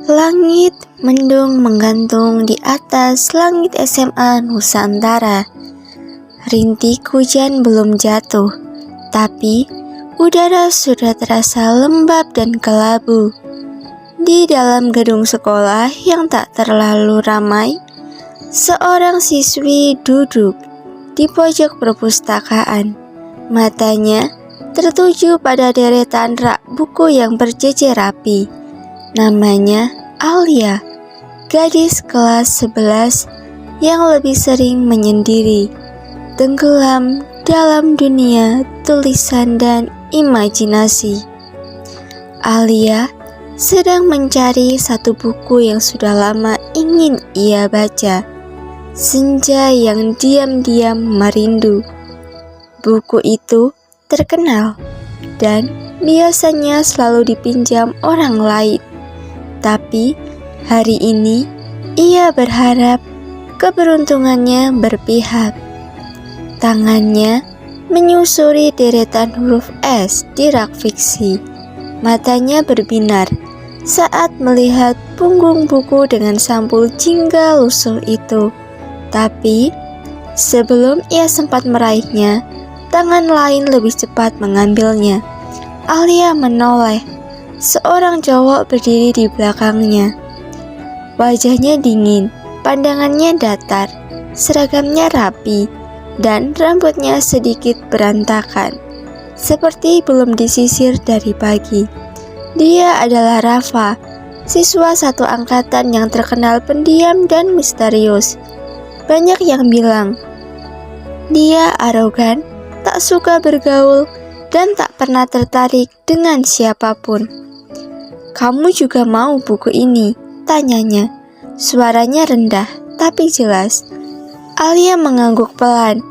Langit mendung menggantung di atas langit SMA Nusantara. Rintik hujan belum jatuh, tapi udara sudah terasa lembab dan kelabu. Di dalam gedung sekolah yang tak terlalu ramai, seorang siswi duduk di pojok perpustakaan. Matanya tertuju pada deretan rak buku yang berjejer rapi. Namanya Alia, gadis kelas 11 yang lebih sering menyendiri, tenggelam dalam dunia tulisan dan imajinasi. Alia sedang mencari satu buku yang sudah lama ingin ia baca, Senja yang diam-diam merindu. Buku itu terkenal dan biasanya selalu dipinjam orang lain. Tapi hari ini ia berharap keberuntungannya berpihak. Tangannya menyusuri deretan huruf S di rak fiksi. Matanya berbinar saat melihat punggung buku dengan sampul jingga lusuh itu. Tapi sebelum ia sempat meraihnya, tangan lain lebih cepat mengambilnya. Alia menoleh. Seorang cowok berdiri di belakangnya. Wajahnya dingin, pandangannya datar, seragamnya rapi, dan rambutnya sedikit berantakan, seperti belum disisir dari pagi. Dia adalah Rafa, siswa satu angkatan yang terkenal pendiam dan misterius. Banyak yang bilang dia arogan, tak suka bergaul, dan tak pernah tertarik dengan siapapun. "Kamu juga mau buku ini?" tanyanya. Suaranya rendah, tapi jelas. Alia mengangguk pelan.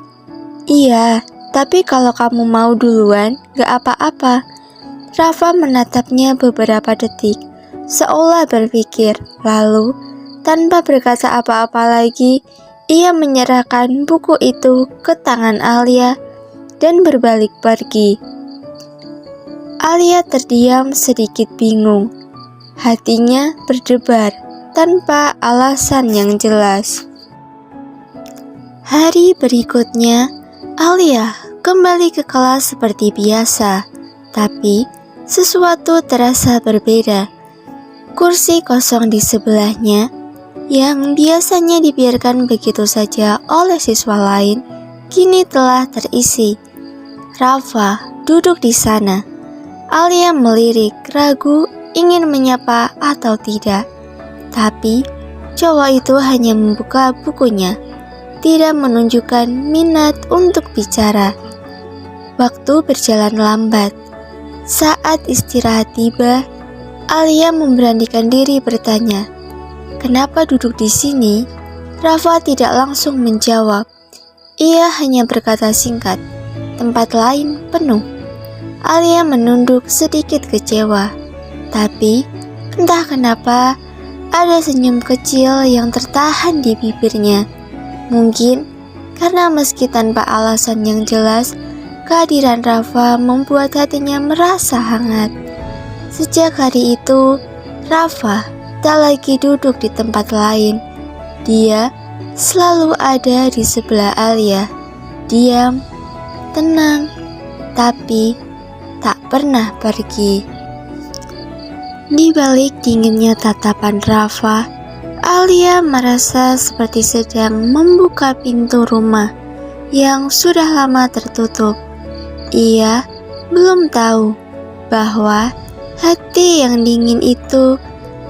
"Iya, tapi kalau kamu mau duluan, gak apa-apa." Rafa menatapnya beberapa detik, seolah berpikir. Lalu, tanpa berkata apa-apa lagi, ia menyerahkan buku itu ke tangan Alia dan berbalik pergi. Alia terdiam sedikit bingung. Hatinya berdebar tanpa alasan yang jelas. Hari berikutnya, Alia kembali ke kelas seperti biasa, tapi sesuatu terasa berbeda. Kursi kosong di sebelahnya, yang biasanya dibiarkan begitu saja oleh siswa lain, kini telah terisi. Rafa duduk di sana. Alia melirik, ragu ingin menyapa atau tidak. Tapi cowok itu hanya membuka bukunya, tidak menunjukkan minat untuk bicara. Waktu berjalan lambat. Saat istirahat tiba, Alia memberanikan diri bertanya, "Kenapa duduk di sini?" Rafa tidak langsung menjawab. Ia hanya berkata singkat, "Tempat lain penuh." Alia menunduk sedikit kecewa. Tapi entah kenapa ada senyum kecil yang tertahan di bibirnya. Mungkin karena meski tanpa alasan yang jelas, kehadiran Rafa membuat hatinya merasa hangat. Sejak hari itu, Rafa tak lagi duduk di tempat lain. Dia selalu ada di sebelah Alia, diam, tenang, tapi tak pernah pergi. Di balik dinginnya tatapan Rafa, Alia merasa seperti sedang membuka pintu rumah yang sudah lama tertutup. Ia belum tahu bahwa hati yang dingin itu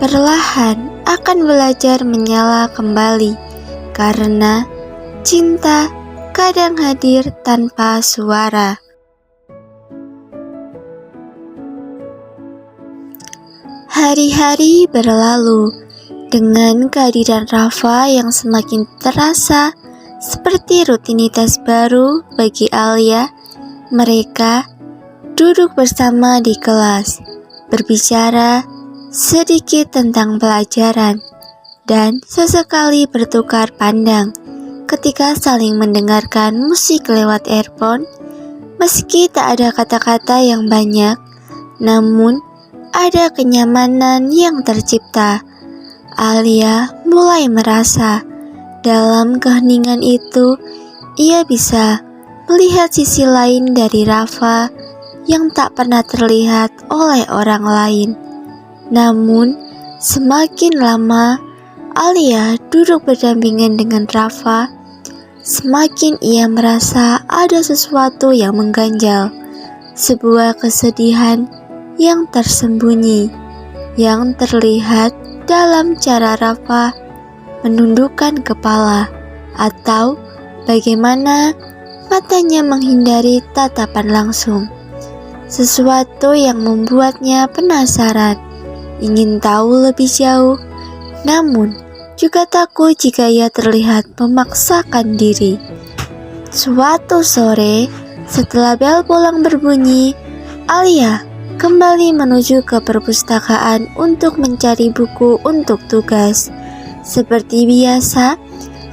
perlahan akan belajar menyala kembali, karena cinta kadang hadir tanpa suara. Hari-hari berlalu dengan kehadiran Rafa yang semakin terasa seperti rutinitas baru bagi Alia. Mereka duduk bersama di kelas, berbicara sedikit tentang pelajaran, dan sesekali bertukar pandang ketika saling mendengarkan musik lewat earphone. Meski tak ada kata-kata yang banyak, namun ada kenyamanan yang tercipta. Alia mulai merasa dalam keheningan itu ia bisa melihat sisi lain dari Rafa yang tak pernah terlihat oleh orang lain. Namun, semakin lama Alia duduk berdampingan dengan Rafa, semakin ia merasa ada sesuatu yang mengganjal, sebuah kesedihan yang tersembunyi, yang terlihat dalam cara Rafa menundukkan kepala atau bagaimana matanya menghindari tatapan langsung. Sesuatu yang membuatnya penasaran, ingin tahu lebih jauh, namun juga takut jika ia terlihat memaksakan diri. Suatu sore, setelah bel pulang berbunyi, Alia kembali menuju ke perpustakaan untuk mencari buku untuk tugas. Seperti biasa,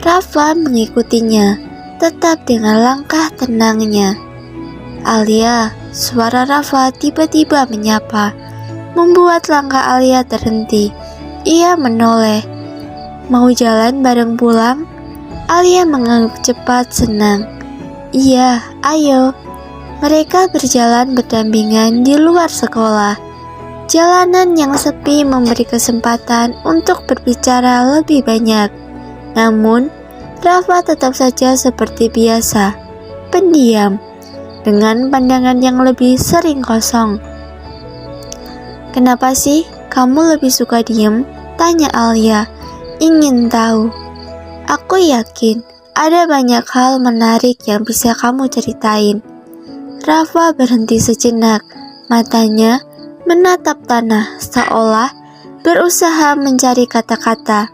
Rafa mengikutinya, tetap dengan langkah tenangnya. "Alia," suara Rafa tiba-tiba menyapa, membuat langkah Alia terhenti. Ia menoleh. "Mau jalan bareng pulang?" Alia mengangguk cepat senang. "Iya, ayo." Mereka berjalan berdampingan di luar sekolah. Jalanan yang sepi memberi kesempatan untuk berbicara lebih banyak. Namun, Rafa tetap saja seperti biasa, pendiam, dengan pandangan yang lebih sering kosong. "Kenapa sih kamu lebih suka diem?" tanya Alia, ingin tahu. "Aku yakin ada banyak hal menarik yang bisa kamu ceritain." Rafa berhenti sejenak, matanya menatap tanah seolah berusaha mencari kata-kata.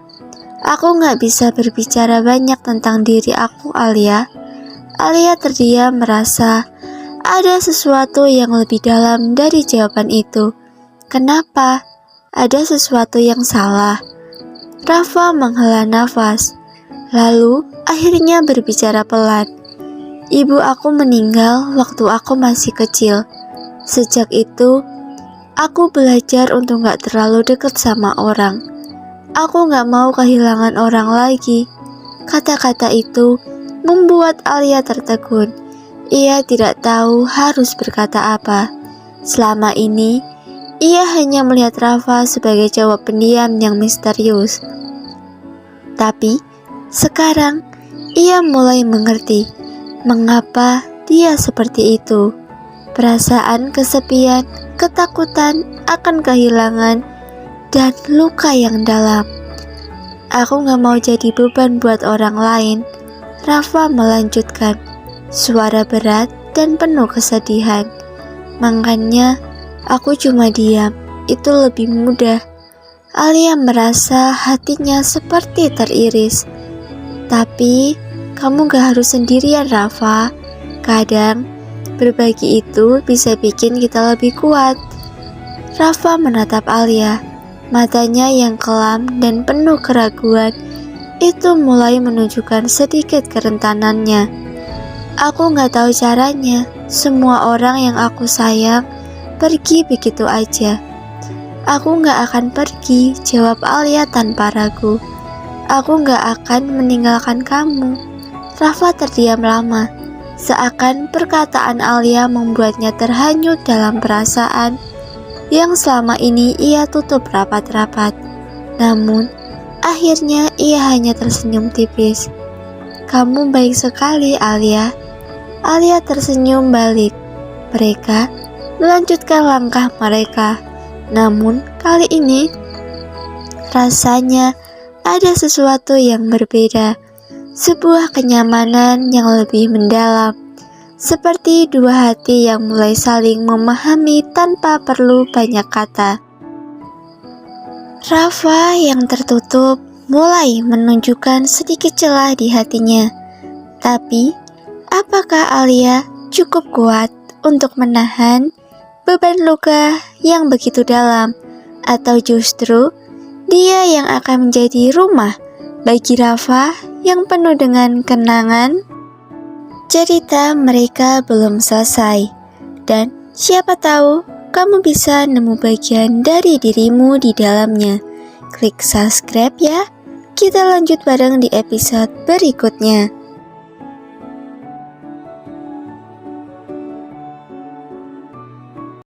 "Aku gak bisa berbicara banyak tentang diri aku, Alia." Alia terdiam, merasa ada sesuatu yang lebih dalam dari jawaban itu. "Kenapa? Ada sesuatu yang salah?" Rafa menghela nafas, lalu akhirnya berbicara pelan. "Ibu aku meninggal waktu aku masih kecil. Sejak itu, aku belajar untuk gak terlalu dekat sama orang. Aku gak mau kehilangan orang lagi." Kata-kata itu membuat Alia tertegun. Ia tidak tahu harus berkata apa. Selama ini, ia hanya melihat Rafa sebagai cowok pendiam yang misterius. Tapi, sekarang ia mulai mengerti mengapa dia seperti itu. Perasaan kesepian, ketakutan akan kehilangan, dan luka yang dalam. "Aku gak mau jadi beban buat orang lain," Rafa melanjutkan, suara berat dan penuh kesedihan. "Makanya aku cuma diam, itu lebih mudah." Alia merasa hatinya seperti teriris. "Tapi kamu gak harus sendirian, Rafa. Kadang berbagi itu bisa bikin kita lebih kuat." Rafa menatap Alia, matanya yang kelam dan penuh keraguan itu mulai menunjukkan sedikit kerentanannya. "Aku gak tahu caranya. Semua orang yang aku sayang pergi begitu aja." "Aku gak akan pergi," jawab Alia tanpa ragu. "Aku gak akan meninggalkan kamu." Rafa terdiam lama, seakan perkataan Alia membuatnya terhanyut dalam perasaan yang selama ini ia tutup rapat-rapat. Namun, akhirnya ia hanya tersenyum tipis. "Kamu baik sekali, Alia." Alia tersenyum balik. Mereka melanjutkan langkah mereka. Namun, kali ini rasanya ada sesuatu yang berbeda. Sebuah kenyamanan yang lebih mendalam. Seperti dua hati yang mulai saling memahami tanpa perlu banyak kata. Rafa yang tertutup mulai menunjukkan sedikit celah di hatinya. Tapi, apakah Alia cukup kuat untuk menahan beban luka yang begitu dalam? Atau justru dia yang akan menjadi rumah bagi Rafa yang penuh dengan kenangan? Cerita mereka belum selesai, dan siapa tahu kamu bisa nemu bagian dari dirimu di dalamnya. klik subscribe ya. Kita lanjut bareng di episode berikutnya.